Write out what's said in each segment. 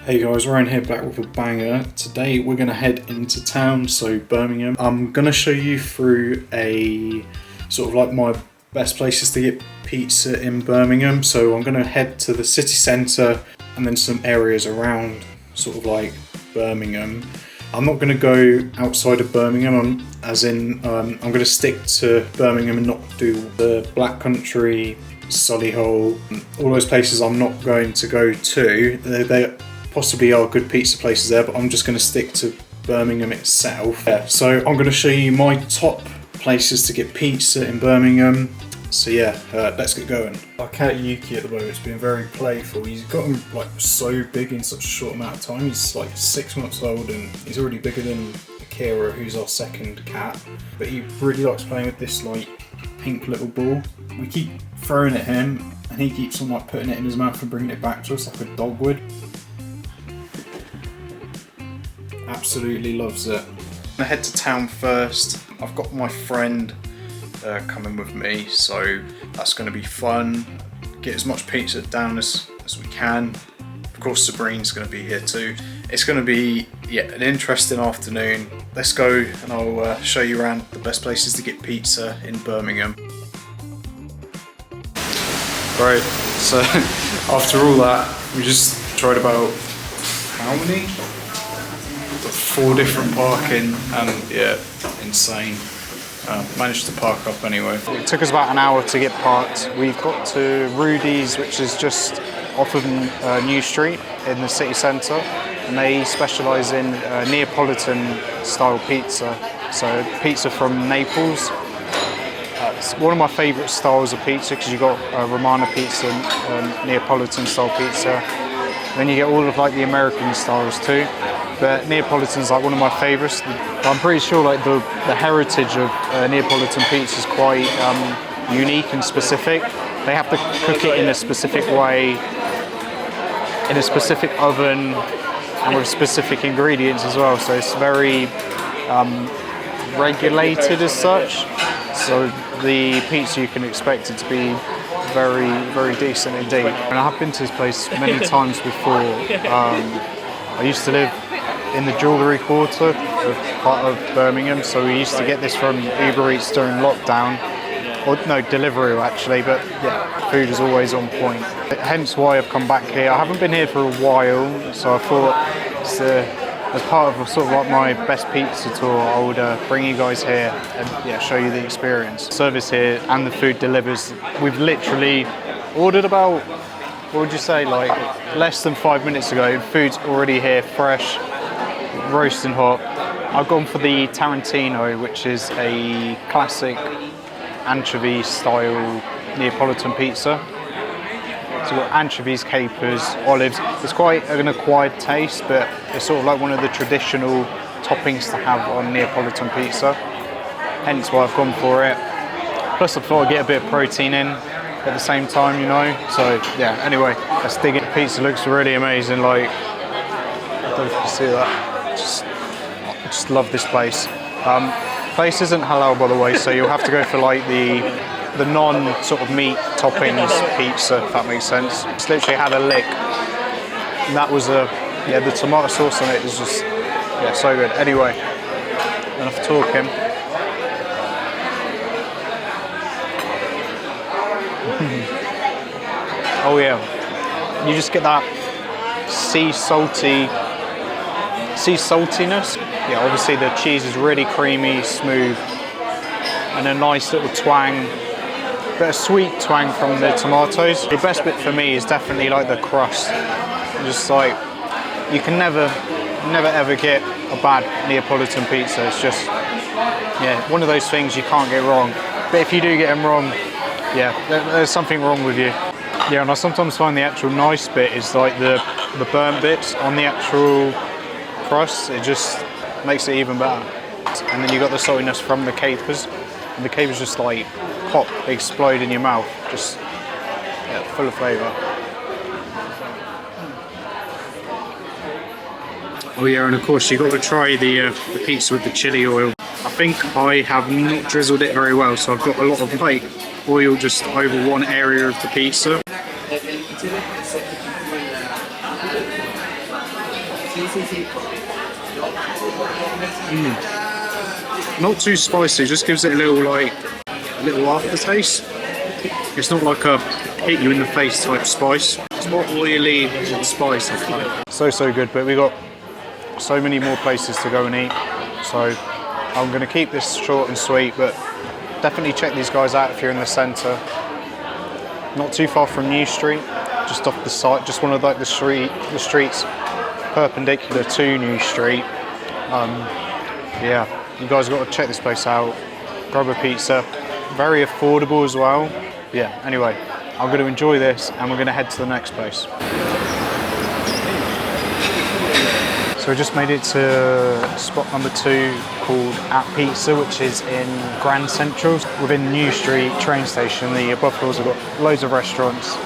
Hey guys, Ryan here, back with a banger. Today we're going to head into town, so Birmingham. I'm going to show you through a sort of like my best places to get pizza in Birmingham. So I'm going to head to the city centre and then some areas around sort of like Birmingham. I'm not going to go outside of Birmingham, I'm going to stick to Birmingham and not do the Black Country, Solihull, all those places I'm not going to go to. They possibly are good pizza places there, but I'm just going to stick to Birmingham itself. Yeah, so I'm going to show you my top places to get pizza in Birmingham. So yeah, let's get going. Our cat Yuki at the moment has been very playful. He's gotten like so big in such a short amount of time. He's like 6 months old and he's already bigger than Akira, who's our second cat. But he really likes playing with this like pink little ball. We keep throwing at him and he keeps on like putting it in his mouth and bringing it back to us like a dog would. Absolutely loves it. I'm gonna head to town first. I've got my friend coming with me, so that's gonna be fun. Get as much pizza down as we can. Of course, Sabrine's gonna be here too. It's gonna be an interesting afternoon. Let's go and I'll show you around the best places to get pizza in Birmingham. Right, so after all that, we just tried about how many? 4 different parking and yeah, insane. Managed to park up anyway. It took us about an hour to get parked. We've got to Rudys, which is just off of New Street in the city centre, and they specialise in Neapolitan Style pizza. So pizza from Naples. It's one of my favourite styles of pizza because you've got Romana pizza and Neapolitan Style pizza. Then you get all of like the American styles too. But Neapolitan's like one of my favourites. I'm pretty sure like the heritage of Neapolitan pizza is quite unique and specific. They have to cook it in a specific way, in a specific oven, and with specific ingredients as well. So it's very regulated as such. So the pizza, you can expect it to be very, very decent indeed. And I have been to this place many times before. I used to live in the jewellery quarter of part of Birmingham, so we used to get this from Uber Eats during lockdown, or no, Deliveroo actually, but yeah, food is always on point. Hence why I've come back here. I haven't been here for a while, so I thought as part of sort of like my best pizza tour, I would bring you guys here and yeah, show you the experience. Service here and the food delivers. We've literally ordered about, what would you say, like less than 5 minutes ago. Food's already here, fresh, roasting hot. I've gone for the Tarantino, which is a classic anchovy style Neapolitan pizza. So we've got anchovies, capers, olives. It's quite an acquired taste, but it's sort of like one of the traditional toppings to have on Neapolitan pizza. Hence why I've gone for it. Plus I thought I'd get a bit of protein in at the same time, you know. So yeah, anyway, let's dig it. The pizza looks really amazing. Like, I don't know if you can see that. I just love this place. Place isn't halal, by the way, so you'll have to go for like the non sort of meat toppings pizza, if that makes sense. Just literally had a lick. And that was the tomato sauce on it is just so good. Anyway, enough talking. Oh yeah, you just get that sea saltiness. Yeah, obviously the cheese is really creamy, smooth, and a nice little twang, bit of sweet twang from the tomatoes. The best bit for me is definitely like the crust. Just like, you can never ever get a bad Neapolitan pizza. It's just, yeah, one of those things you can't get wrong. But if you do get them wrong, yeah, there's something wrong with you. Yeah, and I sometimes find the actual nice bit is like the burnt bits on the actual crust. It just makes it even better. And then you got the saltiness from the capers, and the capers just like pop, they explode in your mouth, just full of flavour. Oh yeah, and of course you got to try the pizza with the chili oil. I think I have not drizzled it very well, so I've got a lot of like oil just over one area of the pizza. Not too spicy, just gives it a little aftertaste. It's not like a hit you in the face type spice. It's more oily and spice, I find. So good, but we got so many more places to go and eat. So I'm going to keep this short and sweet, but definitely check these guys out if you're in the centre. Not too far from New Street, just off the site, just one of like the streets perpendicular to New Street. Yeah, you guys got to check this place out. Grab a pizza, very affordable as well. Yeah, anyway, I'm going to enjoy this and we're going to head to the next place. So we just made it to spot number 2 called At Pizza, which is in Grand Central. Within New Street train station, the above floors have got loads of restaurants.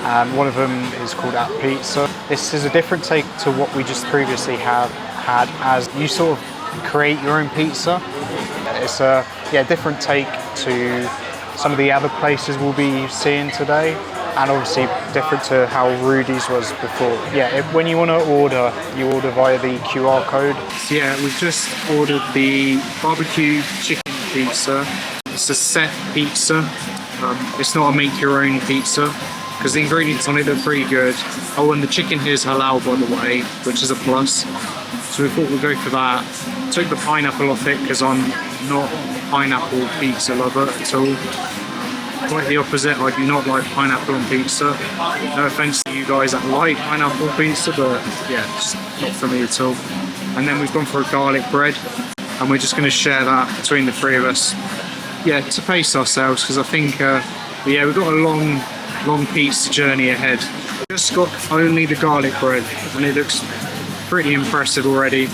And one of them is called At Pizza. This is a different take to what we just previously had, as you sort of create your own pizza. It's a different take to some of the other places we'll be seeing today, and obviously different to how Rudys was before. Yeah, when you want to order, you order via the QR code. So yeah, we've just ordered the barbecue chicken pizza. It's a set pizza. It's not a make your own pizza, because the ingredients on it are pretty good. Oh, and the chicken here is halal, by the way, which is a plus. So we thought we'd go for that. Took the pineapple off it because I'm not a pineapple pizza lover at all. Quite the opposite, I do not like pineapple on pizza. No offence to you guys that like pineapple pizza, but yeah, it's not for me at all. And then we've gone for a garlic bread, and we're just going to share that between the 3 of us. Yeah, to pace ourselves, because I think, yeah, we've got a long pizza journey ahead. Just got only the garlic bread, and it looks pretty impressive already.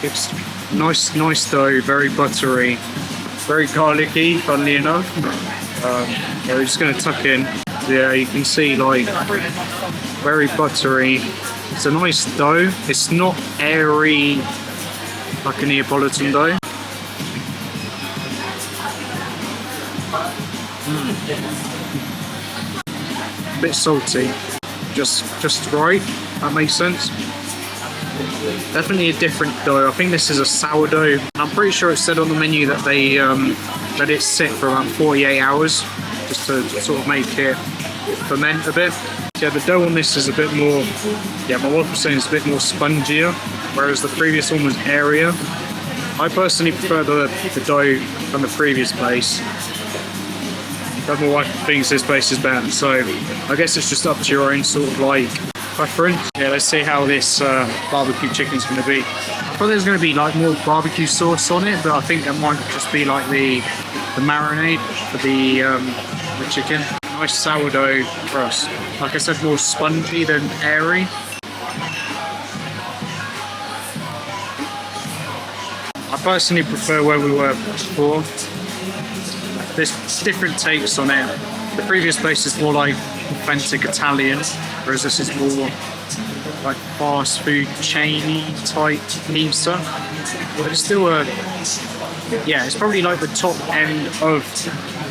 It's nice dough, very buttery, very garlicky, funnily enough. Yeah, we're just going to tuck in. Yeah, you can see like very buttery. It's a nice dough. It's not airy like a Neapolitan dough. A bit salty, just right. That makes sense. Definitely a different dough. I think this is a sourdough. I'm pretty sure it said on the menu that they let it sit for about 48 hours just to sort of make it ferment a bit. Yeah, the dough on this is a bit more, yeah, my wife was saying it's a bit more spongier, whereas the previous one was airier. I personally prefer the dough from the previous place, but my wife thinks this place is better, so I guess it's just up to your own sort of like preference. Yeah, let's see how this barbecue chicken's going to be. I thought there's going to be like more barbecue sauce on it, but I think it might just be like the marinade for the chicken. Nice sourdough crust. Like I said, more spongy than airy. I personally prefer where we were before. There's different takes on it. The previous place is more like authentic Italian, whereas this is more like fast food chainy type pizza. But it's still yeah, it's probably like the top end of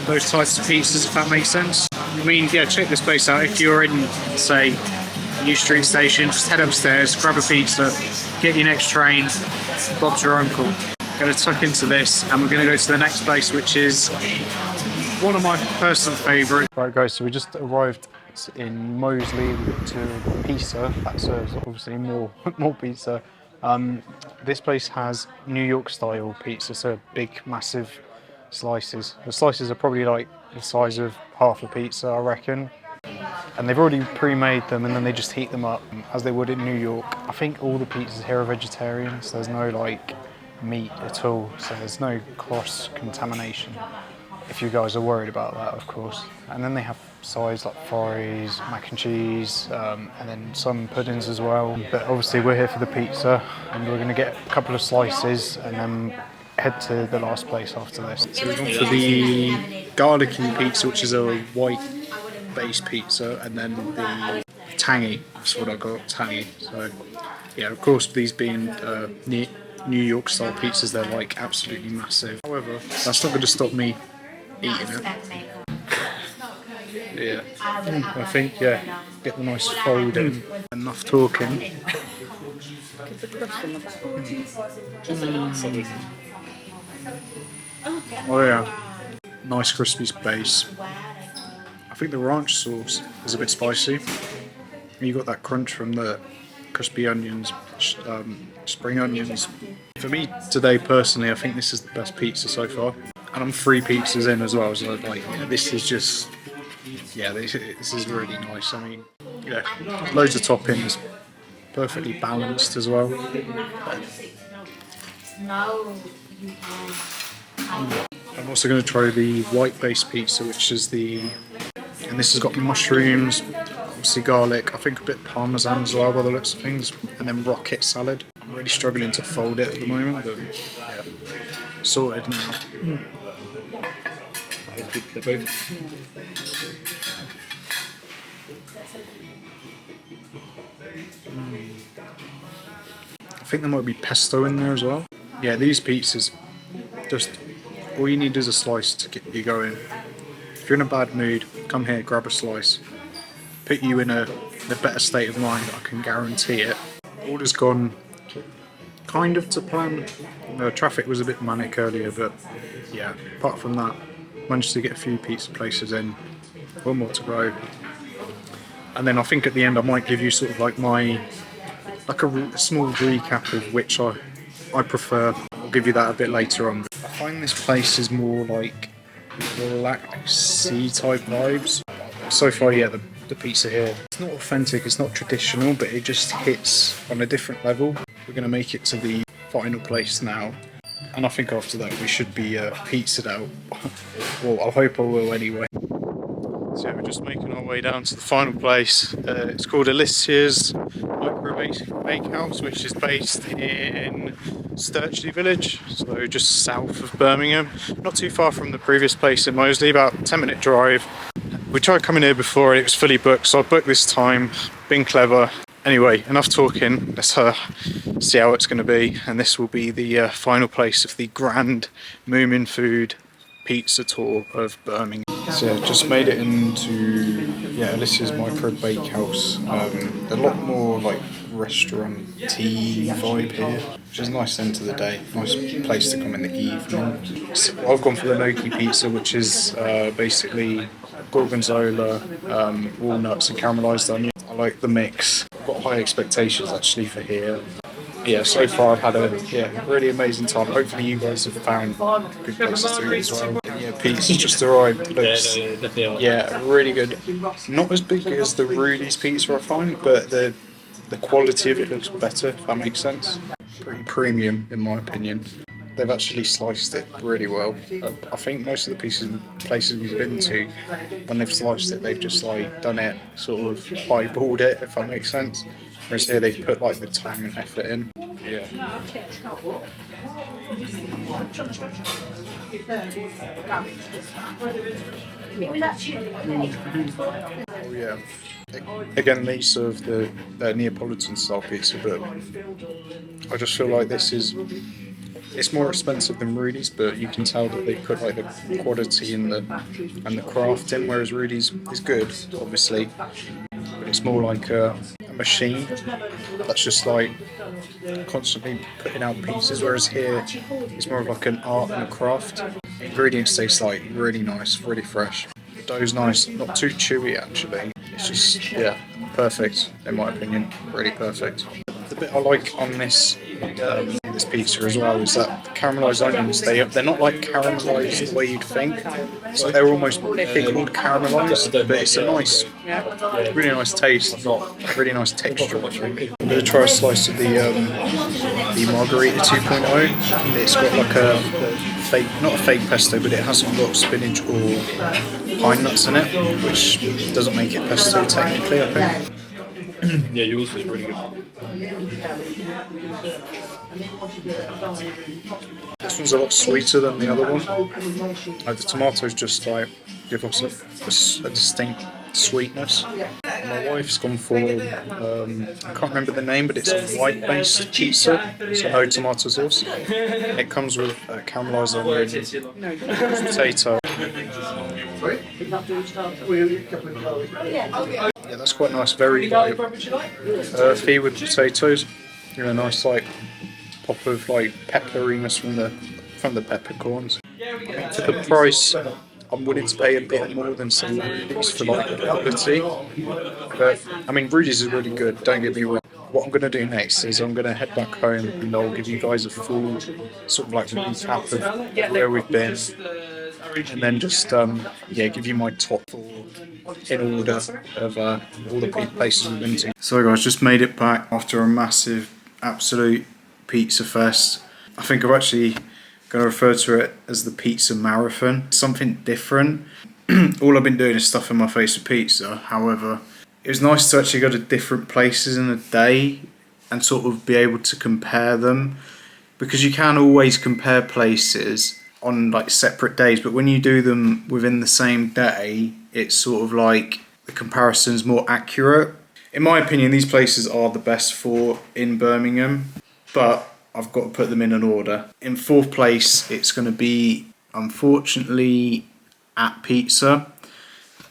those types of pizzas, if that makes sense. I mean, yeah, check this place out. If you're in, say, New Street Station, just head upstairs, grab a pizza, get your next train, Bob's your uncle. Going to tuck into this, and we're going to go to the next place, which is one of my personal favourites. Right guys, so we just arrived in Moseley to Pizza. That serves obviously more pizza. This place has New York style pizza, so big massive slices. The slices are probably like the size of half a pizza, I reckon. And they've already pre-made them, and then they just heat them up as they would in New York. I think all the pizzas here are vegetarian, so there's no like meat at all, so there's no cross-contamination, if you guys are worried about that, of course. And then they have sides like fries, mac and cheese, and then some puddings as well. But obviously we're here for the pizza, and we're going to get a couple of slices and then head to the last place after this. So we've gone for the garlicky pizza, which is a white base pizza, and then the tangy, that's what I got, tangy. So yeah, of course, these being New York style pizzas, they're like absolutely massive. However, that's not going to stop me eating it. Yeah, I think, yeah, get the nice fold in. Enough talking. Get the crust on the back. Oh yeah, nice crispy base. I think the ranch sauce is a bit spicy. You got that crunch from the crispy onions, spring onions. For me today personally, I think this is the best pizza so far. And I'm 3 pizzas in as well, so like, yeah, this is just, yeah, this is really nice. I mean, yeah, loads of toppings, perfectly balanced as well. I'm also going to try the white base pizza, which is and this has got mushrooms, obviously garlic, I think a bit of parmesan as well by the looks of things, and then rocket salad. I'm really struggling to fold it at the moment, but yeah, sorted now. I think there might be pesto in there as well. Yeah, these pizzas, just all you need is a slice to get you going. If you're in a bad mood, come here, grab a slice. Put you in a better state of mind, I can guarantee it. Order's gone kind of to plan. The traffic was a bit manic earlier, but yeah, apart from that, managed to get a few pizza places in. One more to go. And then I think at the end I might give you sort of like a small recap of which I prefer. I'll give you that a bit later on. I find this place is more like Black Sea type vibes. So far, yeah, the pizza here, it's not authentic, it's not traditional, but it just hits on a different level. We're going to make it to the final place now, and I think after that we should be pizzaed out. Well, I hope I will anyway. So yeah, we're just making our way down to the final place. It's called Alicias Bakehouse, which is based in Sturchley Village, so just south of Birmingham. Not too far from the previous place in Moseley, about a 10-minute drive. We tried coming here before and it was fully booked, so I booked this time, being clever. Anyway, enough talking, let's see how it's going to be, and this will be the final place of the grand Moomin Food pizza tour of Birmingham. So yeah, just made it into Alicia's Micro Bakehouse. A lot more like restaurant-y vibe here, which is a nice end to the day. Nice place to come in the evening. So I've gone for the gnocchi pizza, which is basically gorgonzola, walnuts and caramelised onion. I like the mix. I've got high expectations actually for here. Yeah, so far I've had a really amazing time. Hopefully you guys have found good places to eat as well. Yeah, pizza's just arrived. Looks, really good. Not as big as the Rudys Pizza I find, but the quality of it looks better, if that makes sense. Pretty premium in my opinion. They've actually sliced it really well. I think most of the places we've been to, when they've sliced it, they've just like done it, sort of highballed it, if that makes sense. Whereas here they've put like the time and effort in. Yeah. Oh yeah. Again, they serve the Neapolitan Style pizza, but I just feel like it's more expensive than Rudys, but you can tell that they put like the quality and the craft in, whereas Rudys is good, obviously, but it's more like a machine that's just like constantly putting out pieces, whereas here it's more of like an art and a craft. The ingredients taste like really nice, really fresh. The dough's nice, not too chewy actually. It's just, perfect in my opinion, really perfect. The bit I like on this pizza as well is that the caramelised onions, they're not like caramelised the way you'd think. So they're almost called caramelised, but it's a nice, really nice taste, really nice texture. I'm going to try a slice of the Margherita 2.0. It's got like a fake, not a fake pesto, but it hasn't got spinach or pine nuts in it, which doesn't make it pesto technically, I think. Yeah, yours was really good. This one's a lot sweeter than the other one. Like the tomatoes just like give us a distinct sweetness. My wife's gone for I can't remember the name, but it's a white based pizza, so no tomato sauce. It comes with caramelised onion, potato. Yeah, that's quite nice. Very earthy with potatoes. You know, a nice like pop of like pepperiness from the peppercorns. For the price, I'm willing to pay a bit more than some Rudys for like quality. But I mean, Rudys is really good. Don't get me wrong. What I'm gonna do next is I'm gonna head back home and I'll give you guys a full sort of like recap of where we've been, and then just yeah, give you my top four in order of all the places we've been to. So guys, just made it back after a massive, absolute pizza fest. I think I'm actually going to refer to it as the pizza marathon. Something different. All I've been doing is stuffing my face with pizza. However, it was nice to actually go to different places in a day and sort of be able to compare them, because you can always compare places on like separate days, but when you do them within the same day, it's sort of like the comparison's more accurate. In my opinion, these places are the best four in Birmingham, but I've got to put them in an order. In fourth place, it's going to be, unfortunately, at Pizza.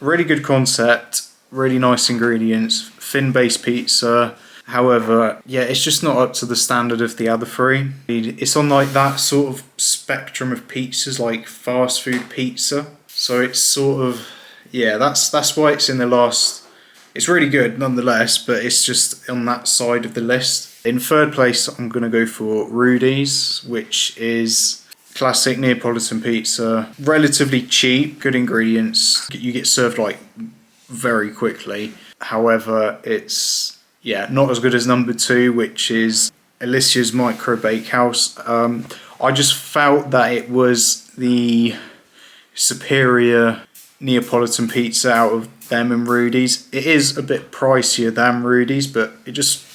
Really good concept, really nice ingredients, thin-based pizza. However, yeah, it's just not up to the standard of the other three. It's on like that sort of spectrum of pizzas, like fast food pizza. So it's sort of, yeah, that's why it's in the last. It's really good nonetheless, but it's just on that side of the list. In third place, I'm going to go for Rudys, which is classic Neapolitan pizza. Relatively cheap, good ingredients. You get served like very quickly. However, it's, yeah, not as good as number two, which is Alicias Micro Bakehouse. I just felt that it was the superior Neapolitan pizza out of them and Rudys. It is a bit pricier than Rudys, but I just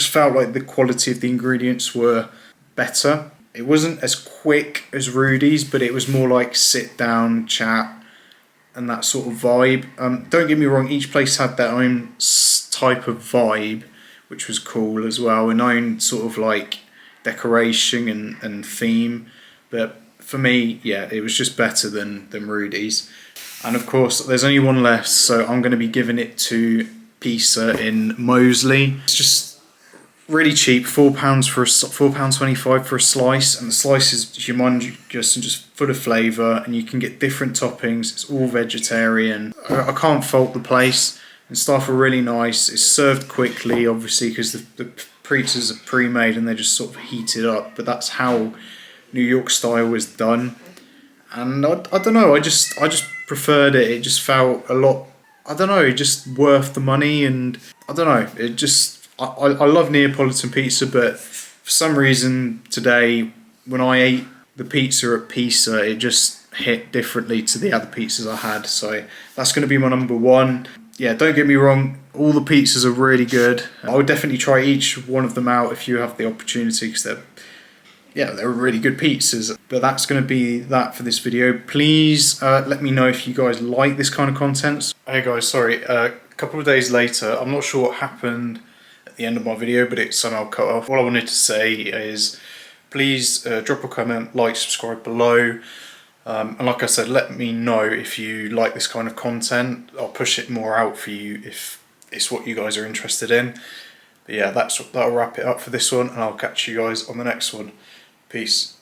felt like the quality of the ingredients were better. It wasn't as quick as Rudys, but it was more like sit down, chat, and that sort of vibe. Don't get me wrong, each place had their own type of vibe, which was cool as well, and own sort of like decoration and theme. But for me, yeah, it was just better than Rudys. And of course, there's only one left, so I'm going to be giving it to Pizza in Moseley. It's just really cheap, £4 for £4.25 for a slice, and the slice is humongous and just full of flavour, and you can get different toppings. It's all vegetarian. I can't fault the place, and staff are really nice. It's served quickly, obviously, because the pizzas are pre-made and they're just sort of heated up, but that's how New York style is done. And I don't know, I just preferred it. It just felt a lot, I don't know, just worth the money, and I don't know, it just, I love Neapolitan pizza, but for some reason today, when I ate the pizza at Pizza, it just hit differently to the other pizzas I had, so that's going to be my number one. Yeah, don't get me wrong, all the pizzas are really good. I would definitely try each one of them out if you have the opportunity, because they're really good pizzas. But that's going to be that for this video. Please let me know if you guys like this kind of content. Hey guys, sorry, a couple of days later, I'm not sure what happened at the end of my video, but it somehow cut off. All I wanted to say is please drop a comment, like, subscribe below. And like I said, let me know if you like this kind of content. I'll push it more out for you if it's what you guys are interested in. But yeah, that'll wrap it up for this one, and I'll catch you guys on the next one. Peace.